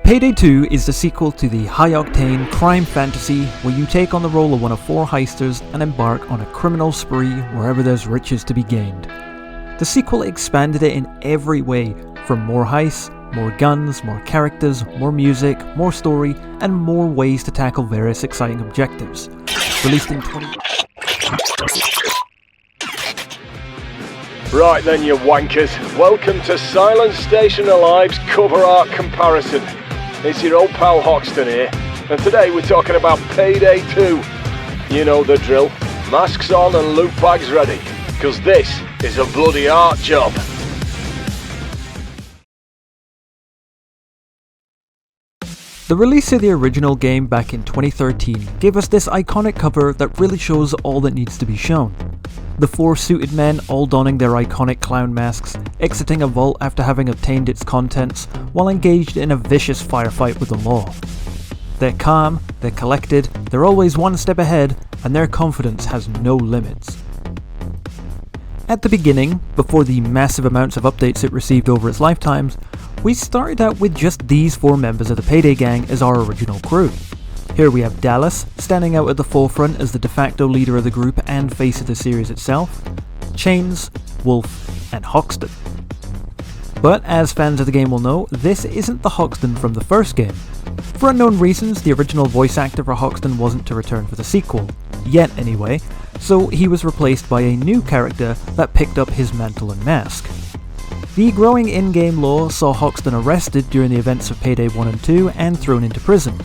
Payday 2 is the sequel to the high-octane crime fantasy where you take on the role of one of four heisters and embark on a criminal spree wherever there's riches to be gained. The sequel expanded it in every way, from more heists, more guns, more characters, more music, more story, and more ways to tackle various exciting objectives. Released in Right then, you wankers. Welcome to Silent Station Alive's cover art comparison. It's your old pal Hoxton here, and today we're talking about Payday 2. You know the drill. Masks on and loot bags ready, because this is a bloody art job. The release of the original game back in 2013 gave us this iconic cover that really shows all that needs to be shown. The four suited men all donning their iconic clown masks, exiting a vault after having obtained its contents, while engaged in a vicious firefight with the law. They're calm, they're collected, they're always one step ahead, and their confidence has no limits. At the beginning, before the massive amounts of updates it received over its lifetimes, we started out with just these four members of the Payday gang as our original crew. Here we have Dallas, standing out at the forefront as the de facto leader of the group and face of the series itself, Chains, Wolf, and Hoxton. But as fans of the game will know, this isn't the Hoxton from the first game. For unknown reasons, the original voice actor for Hoxton wasn't to return for the sequel, yet anyway, so he was replaced by a new character that picked up his mantle and mask. The growing in-game lore saw Hoxton arrested during the events of Payday 1 and 2 and thrown into prison.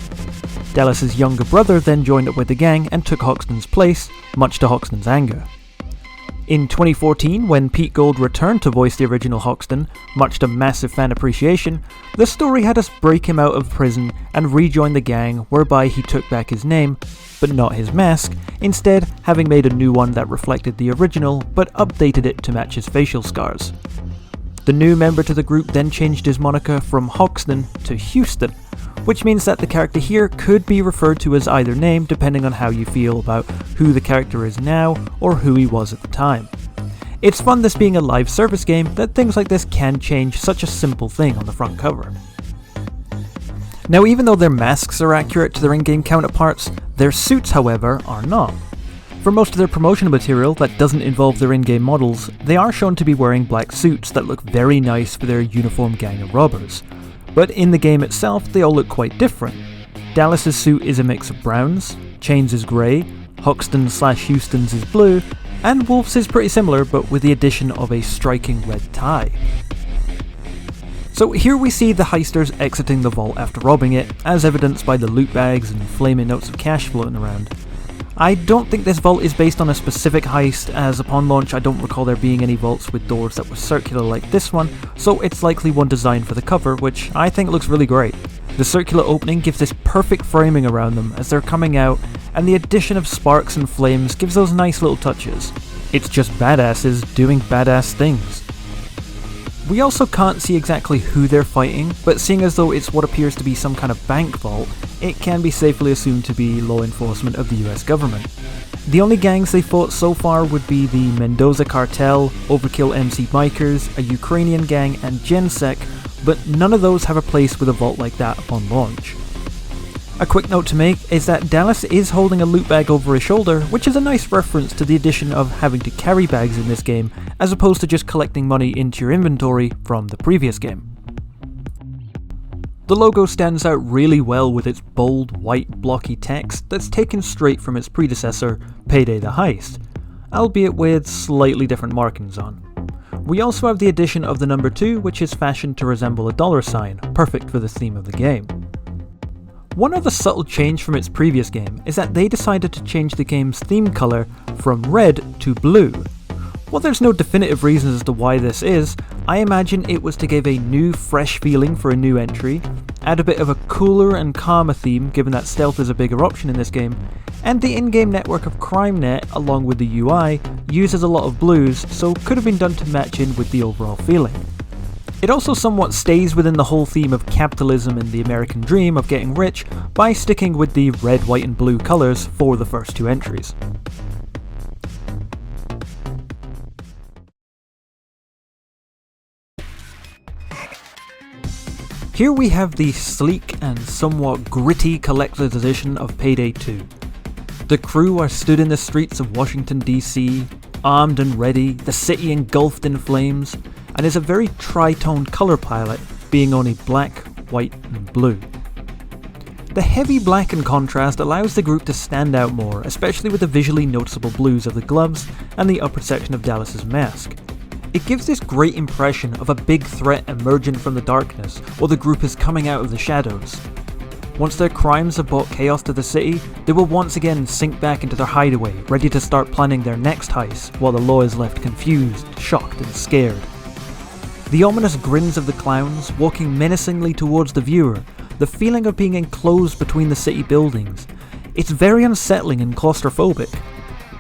Dallas's younger brother then joined up with the gang and took Hoxton's place, much to Hoxton's anger. In 2014, when Pete Gold returned to voice the original Hoxton, much to massive fan appreciation, the story had us break him out of prison and rejoin the gang, whereby he took back his name, but not his mask, instead having made a new one that reflected the original but updated it to match his facial scars. The new member to the group then changed his moniker from Hoxton to Houston, which means that the character here could be referred to as either name depending on how you feel about who the character is now or who he was at the time. It's fun, this being a live service game, that things like this can change such a simple thing on the front cover. Now, even though their masks are accurate to their in-game counterparts, their suits, however, are not. For most of their promotional material that doesn't involve their in-game models, they are shown to be wearing black suits that look very nice for their uniformed gang of robbers. But in the game itself, they all look quite different. Dallas's suit is a mix of browns, Chains is grey, Hoxton/Houston's is blue, and Wolf's is pretty similar but with the addition of a striking red tie. So here we see the heisters exiting the vault after robbing it, as evidenced by the loot bags and flaming notes of cash floating around. I don't think this vault is based on a specific heist, as upon launch I don't recall there being any vaults with doors that were circular like this one, so it's likely one designed for the cover, which I think looks really great. The circular opening gives this perfect framing around them as they're coming out, and the addition of sparks and flames gives those nice little touches. It's just badasses doing badass things. We also can't see exactly who they're fighting, but seeing as though it's what appears to be some kind of bank vault, it can be safely assumed to be law enforcement of the US government. The only gangs they fought so far would be the Mendoza Cartel, Overkill MC Bikers, a Ukrainian gang, and Gensec, but none of those have a place with a vault like that upon launch. A quick note to make is that Dallas is holding a loot bag over his shoulder, which is a nice reference to the addition of having to carry bags in this game, as opposed to just collecting money into your inventory from the previous game. The logo stands out really well with its bold, white, blocky text that's taken straight from its predecessor, Payday the Heist, albeit with slightly different markings on. We also have the addition of the number 2, which is fashioned to resemble a $sign, perfect for the theme of the game. One other subtle change from its previous game is that they decided to change the game's theme colour from red to blue. While there's no definitive reason as to why this is, I imagine it was to give a new, fresh feeling for a new entry, add a bit of a cooler and calmer theme given that stealth is a bigger option in this game, and the in-game network of CrimeNet, along with the UI, uses a lot of blues, so could have been done to match in with the overall feeling. It also somewhat stays within the whole theme of capitalism and the American dream of getting rich by sticking with the red, white and blue colours for the first two entries. Here we have the sleek and somewhat gritty collector's edition of Payday 2. The crew are stood in the streets of Washington DC, armed and ready, the city engulfed in flames, and is a very tri-toned colour palette, being only black, white and blue. The heavy black and contrast allows the group to stand out more, especially with the visually noticeable blues of the gloves and the upper section of Dallas's mask. It gives this great impression of a big threat emerging from the darkness, while the group is coming out of the shadows. Once their crimes have brought chaos to the city, they will once again sink back into their hideaway, ready to start planning their next heist, while the law is left confused, shocked and scared. The ominous grins of the clowns, walking menacingly towards the viewer, the feeling of being enclosed between the city buildings. It's very unsettling and claustrophobic.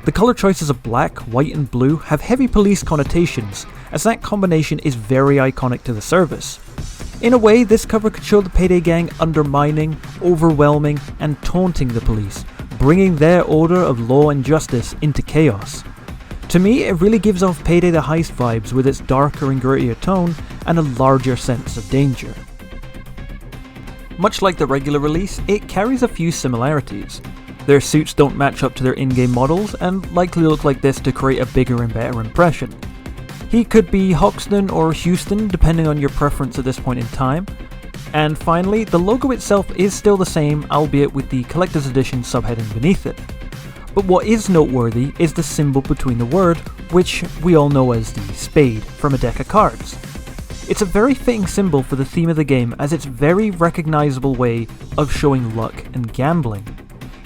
The colour choices of black, white and blue have heavy police connotations, as that combination is very iconic to the service. In a way, this cover could show the Payday gang undermining, overwhelming and taunting the police, bringing their order of law and justice into chaos. To me, it really gives off Payday the Heist vibes with its darker and grittier tone and a larger sense of danger. Much like the regular release, it carries a few similarities. Their suits don't match up to their in-game models and likely look like this to create a bigger and better impression. He could be Hoxton or Houston depending on your preference at this point in time. And finally, the logo itself is still the same, albeit with the Collector's Edition subheading beneath it. But what is noteworthy is the symbol between the word, which we all know as the spade from a deck of cards. It's a very fitting symbol for the theme of the game, as it's a very recognisable way of showing luck and gambling.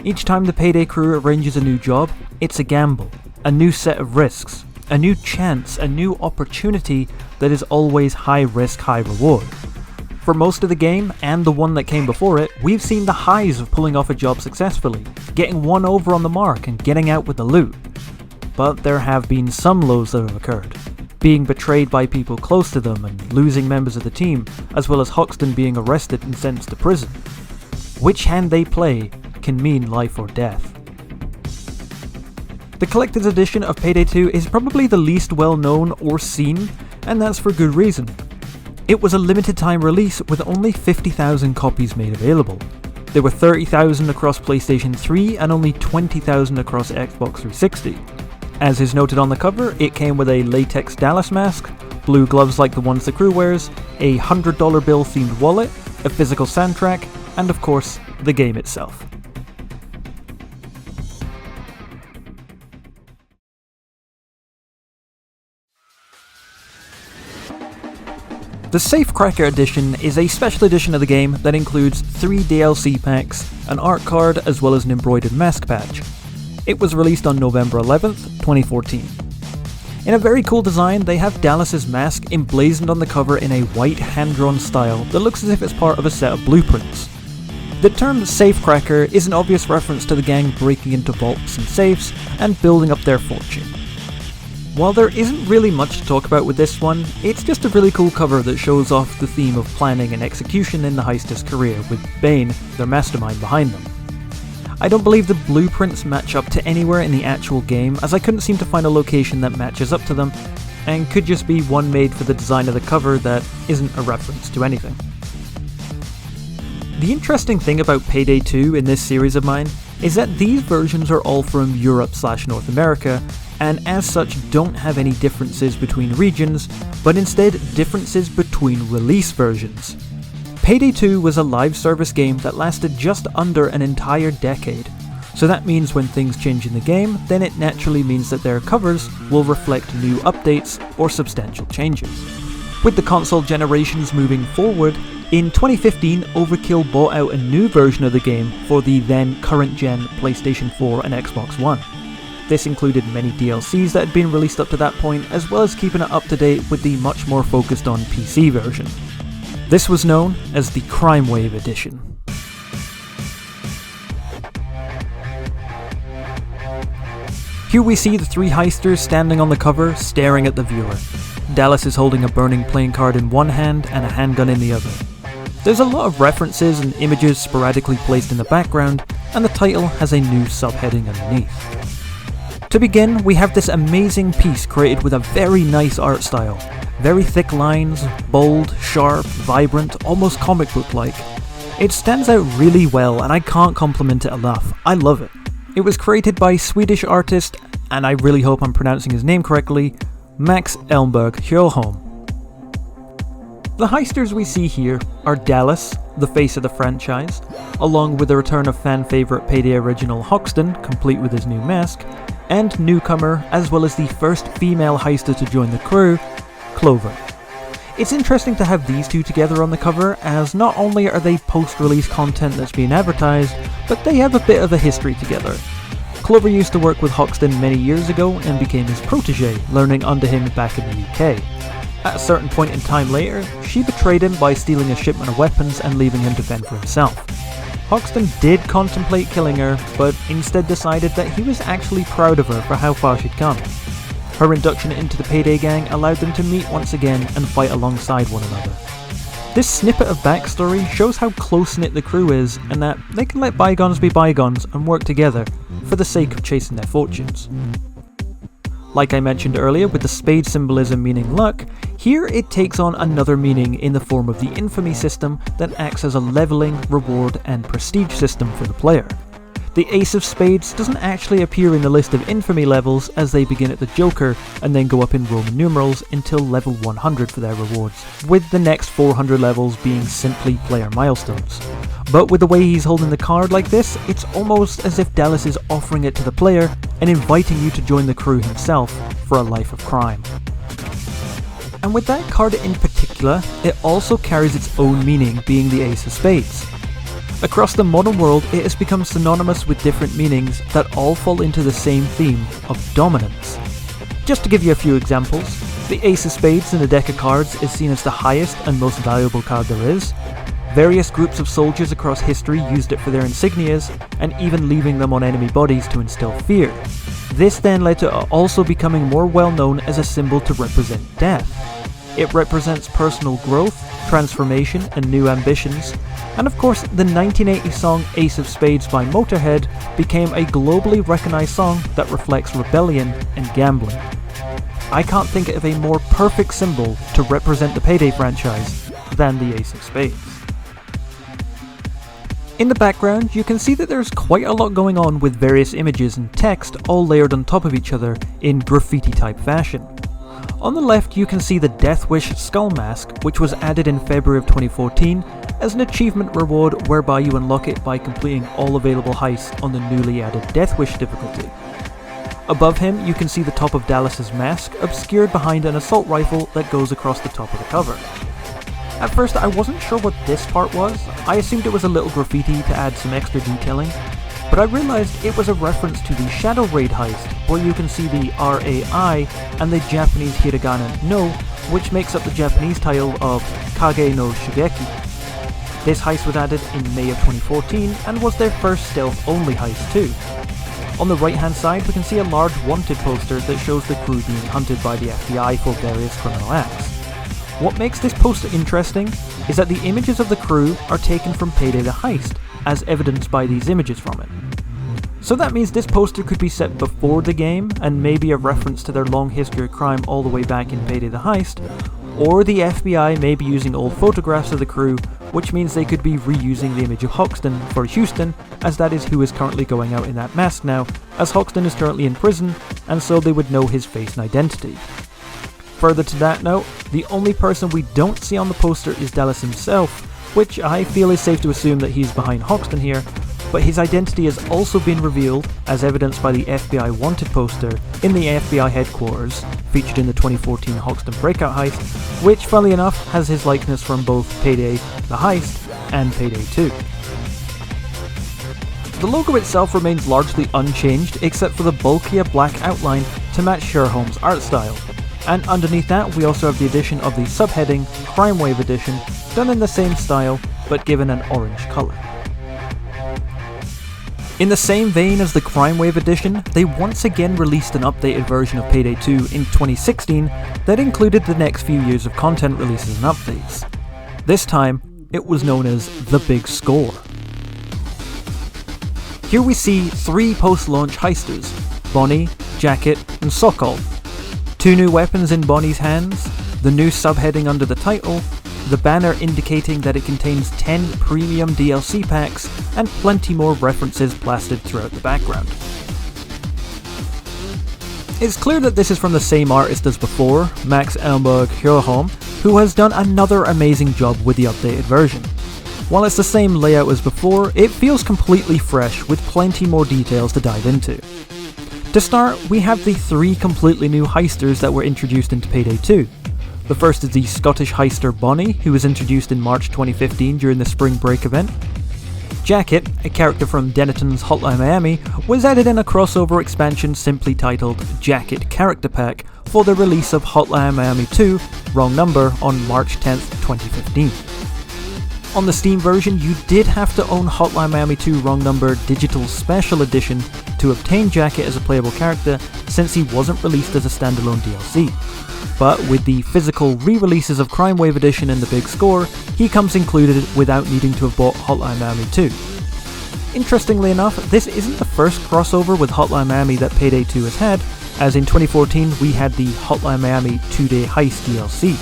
Each time the Payday crew arranges a new job, it's a gamble, a new set of risks, a new chance, a new opportunity that is always high risk, high reward. For most of the game, and the one that came before it, we've seen the highs of pulling off a job successfully, getting one over on the mark and getting out with the loot. But there have been some lows that have occurred, being betrayed by people close to them and losing members of the team, as well as Hoxton being arrested and sentenced to prison. Which hand they play can mean life or death. The collector's edition of Payday 2 is probably the least well known or seen, and that's for good reason. It was a limited time release with only 50,000 copies made available. There were 30,000 across PlayStation 3 and only 20,000 across Xbox 360. As is noted on the cover, it came with a latex Dallas mask, blue gloves like the ones the crew wears, a $100 bill themed wallet, a physical soundtrack, and of course, the game itself. The Safecracker Edition is a special edition of the game that includes 3 DLC packs, an art card, as well as an embroidered mask patch. It was released on November 11th, 2014. In a very cool design, they have Dallas's mask emblazoned on the cover in a white hand-drawn style that looks as if it's part of a set of blueprints. The term Safecracker is an obvious reference to the gang breaking into vaults and safes and building up their fortune. While there isn't really much to talk about with this one, it's just a really cool cover that shows off the theme of planning and execution in the heisters' career, with Bane, their mastermind, behind them. I don't believe the blueprints match up to anywhere in the actual game, as I couldn't seem to find a location that matches up to them, and could just be one made for the design of the cover that isn't a reference to anything. The interesting thing about Payday 2 in this series of mine is that these versions are all from Europe/North America, and as such don't have any differences between regions, but instead differences between release versions. Payday 2 was a live service game that lasted just under an entire decade, so that means when things change in the game, then it naturally means that their covers will reflect new updates or substantial changes. With the console generations moving forward, in 2015 Overkill bought out a new version of the game for the then current-gen PlayStation 4 and Xbox One. This included many DLCs that had been released up to that point, as well as keeping it up to date with the much more focused on PC version. This was known as the Crime Wave Edition. Here we see the 3 heisters standing on the cover, staring at the viewer. Dallas is holding a burning playing card in one hand and a handgun in the other. There's a lot of references and images sporadically placed in the background, and the title has a new subheading underneath. To begin, we have this amazing piece created with a very nice art style. Very thick lines, bold, sharp, vibrant, almost comic book-like. It stands out really well and I can't compliment it enough. I love it. It was created by Swedish artist, and I really hope I'm pronouncing his name correctly, Max Elmberg Sjöholm. The heisters we see here are Dallas, the face of the franchise, along with the return of fan favourite Payday original Hoxton, complete with his new mask, and newcomer, as well as the first female heister to join the crew, Clover. It's interesting to have these two together on the cover, as not only are they post-release content that's being advertised, but they have a bit of a history together. Clover used to work with Hoxton many years ago and became his protege, learning under him back in the UK. At a certain point in time later, she betrayed him by stealing a shipment of weapons and leaving him to fend for himself. Hoxton did contemplate killing her, but instead decided that he was actually proud of her for how far she'd come. Her induction into the Payday gang allowed them to meet once again and fight alongside one another. This snippet of backstory shows how close-knit the crew is and that they can let bygones be bygones and work together for the sake of chasing their fortunes. Like I mentioned earlier with the spade symbolism meaning luck, here it takes on another meaning in the form of the infamy system that acts as a leveling, reward and prestige system for the player. The Ace of Spades doesn't actually appear in the list of infamy levels as they begin at the Joker and then go up in Roman numerals until level 100 for their rewards, with the next 400 levels being simply player milestones. But with the way he's holding the card like this, it's almost as if Dallas is offering it to the player and inviting you to join the crew himself for a life of crime. And with that card in particular, it also carries its own meaning, being the Ace of Spades. Across the modern world, it has become synonymous with different meanings that all fall into the same theme of dominance. Just to give you a few examples, the Ace of Spades in a deck of cards is seen as the highest and most valuable card there is. Various groups of soldiers across history used it for their insignias, and even leaving them on enemy bodies to instill fear. This then led to it also becoming more well known as a symbol to represent death. It represents personal growth, transformation and new ambitions, and of course the 1980 song Ace of Spades by Motorhead became a globally recognised song that reflects rebellion and gambling. I can't think of a more perfect symbol to represent the Payday franchise than the Ace of Spades. In the background, you can see that there's quite a lot going on with various images and text all layered on top of each other in graffiti type fashion. On the left you can see the Death Wish skull mask, which was added in February of 2014 as an achievement reward whereby you unlock it by completing all available heists on the newly added Death Wish difficulty. Above him you can see the top of Dallas's mask obscured behind an assault rifle that goes across the top of the cover. At first I wasn't sure what this part was. I assumed it was a little graffiti to add some extra detailing, but I realised it was a reference to the Shadow Raid heist, where you can see the RAI and the Japanese hiragana no, which makes up the Japanese title of Kage no Shugeki. This heist was added in May of 2014 and was their first stealth-only heist too. On the right hand side we can see a large wanted poster that shows the crew being hunted by the FBI for various criminal acts. What makes this poster interesting is that the images of the crew are taken from Payday the Heist, as evidenced by these images from it. So that means this poster could be set before the game and maybe a reference to their long history of crime all the way back in Payday the Heist, or the FBI may be using old photographs of the crew, which means they could be reusing the image of Hoxton for Houston, as that is who is currently going out in that mask now, as Hoxton is currently in prison, and so they would know his face and identity. Further to that note, the only person we don't see on the poster is Dallas himself, which I feel is safe to assume that he's behind Hoxton here, but his identity has also been revealed, as evidenced by the FBI wanted poster in the FBI headquarters, featured in the 2014 Hoxton breakout heist, which funnily enough has his likeness from both Payday the Heist and Payday 2. The logo itself remains largely unchanged except for the bulkier black outline to match Sjöholm's art style. And underneath that we also have the addition of the subheading Crime Wave Edition, done in the same style but given an orange colour. In the same vein as the Crime Wave Edition, they once again released an updated version of Payday 2 in 2016 that included the next few years of content releases and updates. This time, it was known as The Big Score. Here we see 3 post-launch heisters, Bonnie, Jacket, and Sokol. 2 new weapons in Bonnie's hands, the new subheading under the title, the banner indicating that it contains 10 premium DLC packs, and plenty more references plastered throughout the background. It's clear that this is from the same artist as before, Max Elmberg Hjöholm, who has done another amazing job with the updated version. While it's the same layout as before, it feels completely fresh with plenty more details to dive into. To start, we have the 3 completely new heisters that were introduced into Payday 2. The first is the Scottish heister Bonnie, who was introduced in March 2015 during the Spring Break event. Jacket, a character from Dennaton's Hotline Miami, was added in a crossover expansion simply titled Jacket Character Pack for the release of Hotline Miami 2, Wrong Number, on March 10th, 2015. On the Steam version, you did have to own Hotline Miami 2 Wrong Number Digital Special Edition to obtain Jacket as a playable character, since he wasn't released as a standalone DLC. But with the physical re-releases of Crime Wave Edition and The Big Score, he comes included without needing to have bought Hotline Miami 2. Interestingly enough, this isn't the first crossover with Hotline Miami that Payday 2 has had, as in 2014 we had the Hotline Miami 2-Day Heist DLC.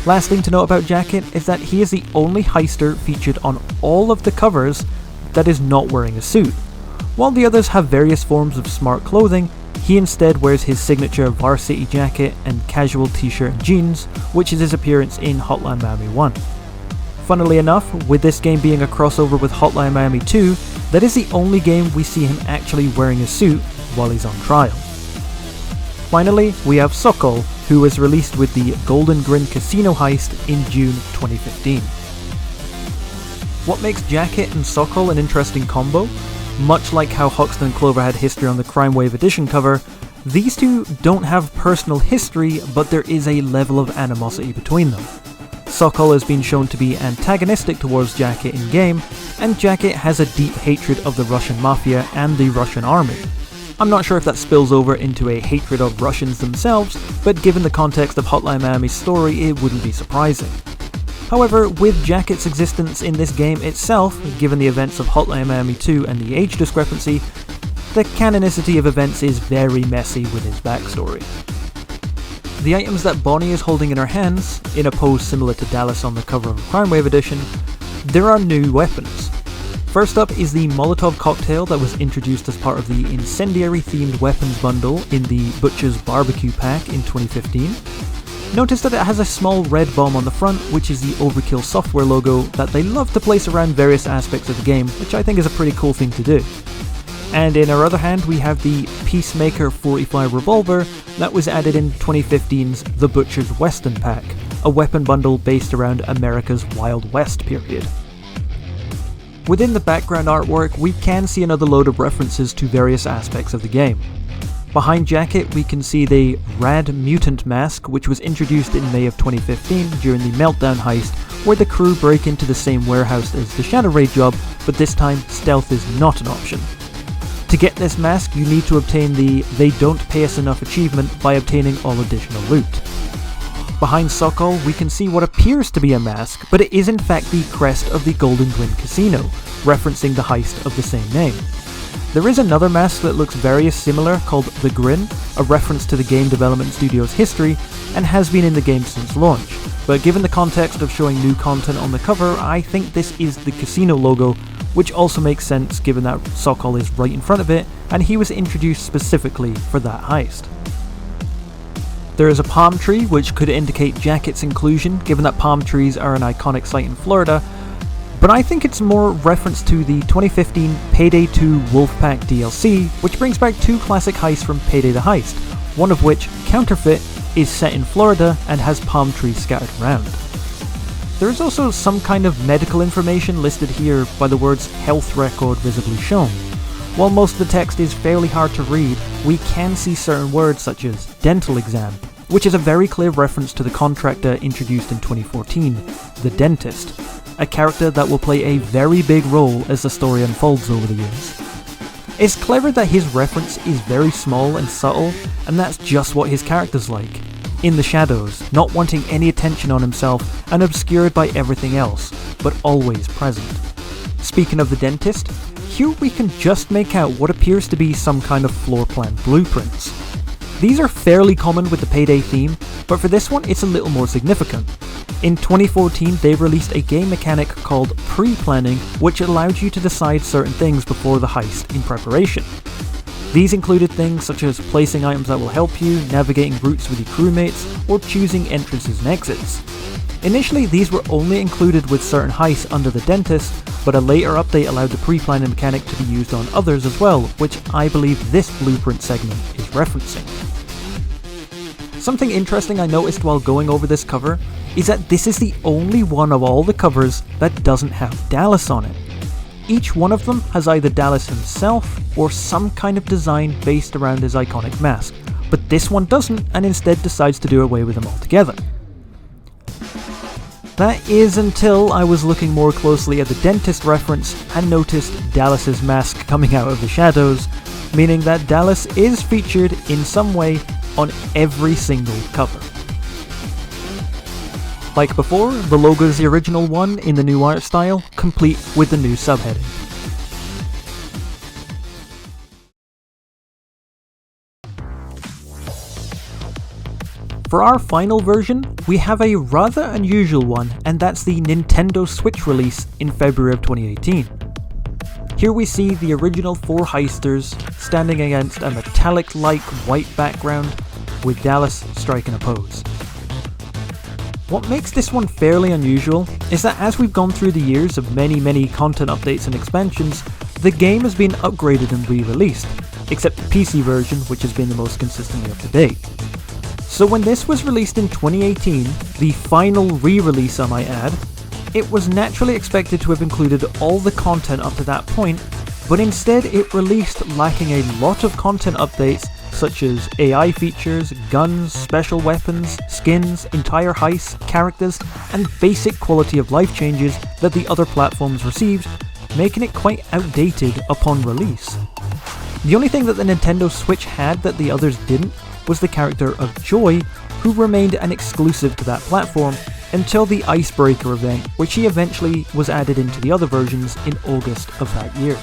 Last thing to note about Jacket is that he is the only heister featured on all of the covers that is not wearing a suit. While the others have various forms of smart clothing, he instead wears his signature varsity jacket and casual t-shirt and jeans, which is his appearance in Hotline Miami 1. Funnily enough, with this game being a crossover with Hotline Miami 2, that is the only game we see him actually wearing a suit while he's on trial. Finally, we have Sokol, who was released with the Golden Grin Casino heist in June 2015. What makes Jacket and Sokol an interesting combo? Much like how Hoxton and Clover had history on the Crime Wave Edition cover, these two don't have personal history, but there is a level of animosity between them. Sokol has been shown to be antagonistic towards Jacket in-game, and Jacket has a deep hatred of the Russian mafia and the Russian army. I'm not sure if that spills over into a hatred of Russians themselves, but given the context of Hotline Miami's story, it wouldn't be surprising. However, with Jacket's existence in this game itself, given the events of Hotline Miami 2 and the age discrepancy, the canonicity of events is very messy with his backstory. The items that Bonnie is holding in her hands, in a pose similar to Dallas on the cover of Crime Wave Edition, there are new weapons. First up is the Molotov cocktail that was introduced as part of the incendiary-themed weapons bundle in the Butcher's Barbecue pack in 2015. Notice that it has a small red bomb on the front, which is the Overkill software logo that they love to place around various aspects of the game, which I think is a pretty cool thing to do. And in our other hand, we have the Peacemaker 45 revolver that was added in 2015's The Butcher's Western pack, a weapon bundle based around America's Wild West period. Within the background artwork, we can see another load of references to various aspects of the game. Behind Jacket, we can see the Rad Mutant mask, which was introduced in May of 2015 during the Meltdown heist, where the crew break into the same warehouse as the Shadow Raid job, but this time stealth is not an option. To get this mask, you need to obtain the They Don't Pay Us Enough achievement by obtaining all additional loot. Behind Sokol, we can see what appears to be a mask, but it is in fact the crest of the Golden Grin Casino, referencing the heist of the same name. There is another mask that looks very similar called The Grin, a reference to the game development studio's history, and has been in the game since launch. But given the context of showing new content on the cover, I think this is the casino logo, which also makes sense given that Sokol is right in front of it, and he was introduced specifically for that heist. There is a palm tree, which could indicate Jacket's inclusion, given that palm trees are an iconic site in Florida, but I think it's more reference to the 2015 Payday 2 Wolfpack DLC, which brings back 2 classic heists from Payday the Heist, one of which, Counterfeit, is set in Florida and has palm trees scattered around. There is also some kind of medical information listed here by the words health record visibly shown. While most of the text is fairly hard to read, we can see certain words such as dental exam, which is a very clear reference to the contractor introduced in 2014, the Dentist, a character that will play a very big role as the story unfolds over the years. It's clever that his reference is very small and subtle, and that's just what his character's like. In the shadows, not wanting any attention on himself and obscured by everything else, but always present. Speaking of the Dentist, Here we can just make out what appears to be some kind of floor plan blueprints. These are fairly common with the Payday theme, but for this one it's a little more significant. In 2014 they released a game mechanic called pre-planning, which allowed you to decide certain things before the heist in preparation. These included things such as placing items that will help you, navigating routes with your crewmates, or choosing entrances and exits. Initially these were only included with certain heists under the dentist, but a later update allowed the pre-planning mechanic to be used on others as well, which I believe this blueprint segment is referencing. Something interesting I noticed while going over this cover is that this is the only one of all the covers that doesn't have Dallas on it. Each one of them has either Dallas himself or some kind of design based around his iconic mask, but this one doesn't and instead decides to do away with them altogether. That is until I was looking more closely at the dentist reference and noticed Dallas's mask coming out of the shadows, meaning that Dallas is featured in some way on every single cover. Like before, the logo is the original one in the new art style, complete with the new subheading. For our final version, we have a rather unusual one, and that's the Nintendo Switch release in February of 2018. Here we see the original 4 heisters standing against a metallic-like white background with Dallas striking a pose. What makes this one fairly unusual is that as we've gone through the years of many content updates and expansions, the game has been upgraded and re-released, except the PC version, which has been the most consistently up to date. So when this was released in 2018, the final re-release I might add, it was naturally expected to have included all the content up to that point, but instead it released lacking a lot of content updates such as AI features, guns, special weapons, skins, entire heists, characters, and basic quality of life changes that the other platforms received, making it quite outdated upon release. The only thing that the Nintendo Switch had that the others didn't was the character of Joy, who remained an exclusive to that platform until the Icebreaker event, which he eventually was added into the other versions in August of that year.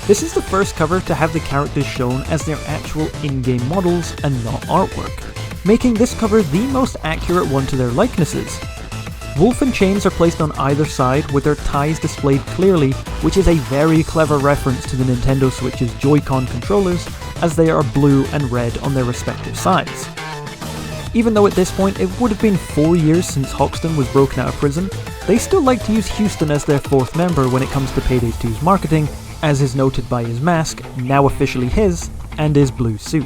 This is the first cover to have the characters shown as their actual in-game models and not artwork, making this cover the most accurate one to their likenesses. Wolf and chains are placed on either side with their ties displayed clearly, which is a very clever reference to the Nintendo Switch's Joy-Con controllers, as they are blue and red on their respective sides. Even though at this point it would have been 4 years since Hoxton was broken out of prison, they still like to use Houston as their 4th member when it comes to Payday 2's marketing, as is noted by his mask, now officially his, and his blue suit.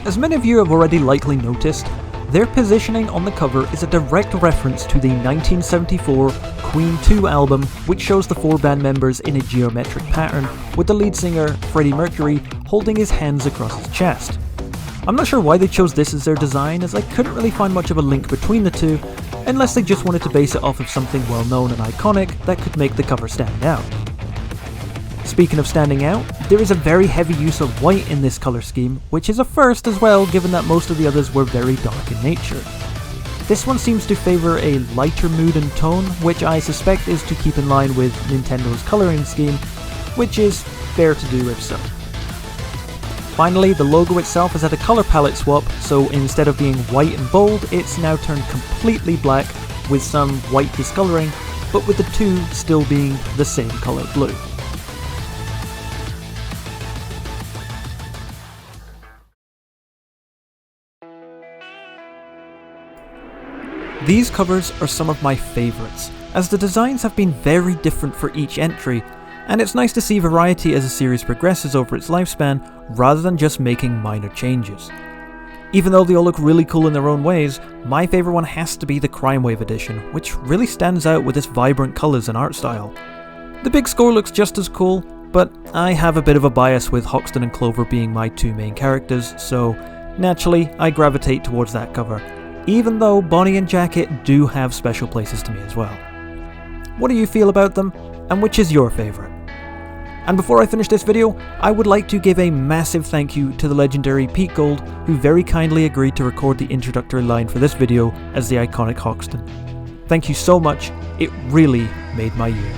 As many of you have already likely noticed, their positioning on the cover is a direct reference to the 1974 Queen 2 album, which shows the 4 band members in a geometric pattern, with the lead singer, Freddie Mercury, holding his hands across his chest. I'm not sure why they chose this as their design, as I couldn't really find much of a link between the two, unless they just wanted to base it off of something well known and iconic that could make the cover stand out. Speaking of standing out, there is a very heavy use of white in this colour scheme, which is a first as well given that most of the others were very dark in nature. This one seems to favour a lighter mood and tone, which I suspect is to keep in line with Nintendo's colouring scheme, which is fair to do if so. Finally, the logo itself has had a colour palette swap, so instead of being white and bold, it's now turned completely black with some white discolouring, but with the two still being the same colour blue. These covers are some of my favourites, as the designs have been very different for each entry, and it's nice to see variety as the series progresses over its lifespan, rather than just making minor changes. Even though they all look really cool in their own ways, my favourite one has to be the Crime Wave edition, which really stands out with its vibrant colours and art style. The big score looks just as cool, but I have a bit of a bias with Hoxton and Clover being my 2 main characters, so naturally I gravitate towards that cover, even though Bonnie and Jacket do have special places to me as well. What do you feel about them, and which is your favourite? And before I finish this video, I would like to give a massive thank you to the legendary Pete Gold, who very kindly agreed to record the introductory line for this video as the iconic Hoxton. Thank you so much, it really made my year.